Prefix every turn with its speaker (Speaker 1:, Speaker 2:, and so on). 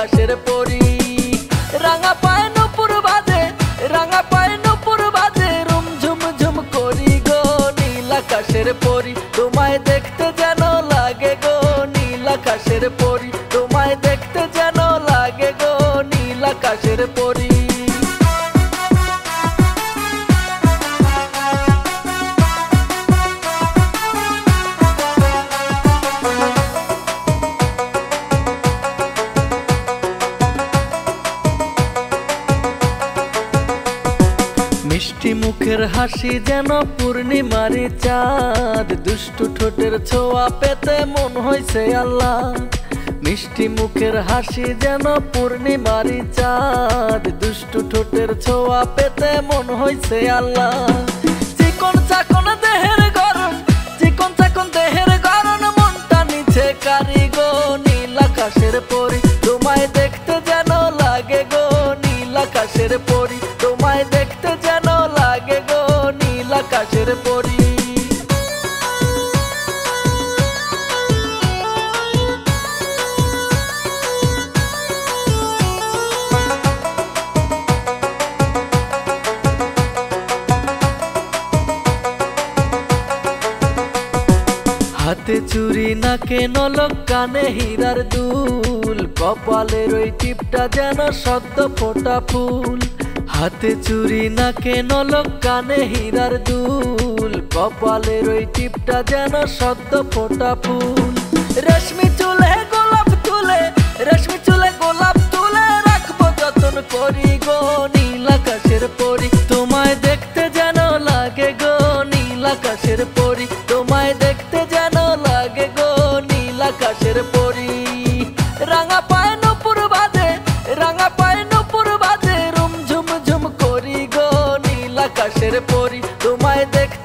Speaker 1: আকাশের পরি। রাঙা পায় নূপুর বাজে, রাঙা পায় নূপুর বাজে, রুম ঝুম ঝুম করি গো নীল আকাশের পরি। তোমায় দেখতে যেন লাগে গো নীল আকাশের পরি, তোমায় দেখতে যেন লাগে গো নীল আকাশের পরি। মিষ্টি মুখের হাসি যেন পূর্ণিমারি চাঁদ, দুষ্টু ঠোঁটের ছোঁয়া পেতে মন হইছে আল্লাহ। মিষ্টি মুখের হাসি যেন পূর্ণিমারি চাঁদ, দুষ্টু ঠোঁটের ছোঁয়া পেতে মন হইছে আল্লাহ। চিকন চাকন দেহের গরম, চিকন চাকন দেহের গরম, মনটা নিচে কারি গো নীল আকাশের পরি। তোমায় দেখতে যেন লাগে গো নীল আকাশের পরি, তোমায় দেখতে যেন লাগে গো নীল আকাশের পরি। হাতে চুরি নাকে নলক কানে হীরার দুল, কপালের ওই টিপটা যেন সদ্য ফোটা ফুল। হাতে চুরি নাকে নলক কানে হীরার দুল, কপালের ওই টিপটা যেন সদ্য ফোটা ফুল। রেশমি চুলে গোলাপ তুলে, রেশমি চুলে গোলাপ তুলে, রাখবো যতন করি গো নীল আকাশের পরি। তোমায় দেখতে যেন লাগে গো নীল আকাশের পরি, তোমায় দেখতে যেন লাগে গো নীল আকাশের পরি। রাঙা পায় নূপুর বাজে, রাঙা পায় নূপুর বাজে, রুম ঝুম ঝুম করি গো নীল আকাশের পরি। তোমায় দেখতে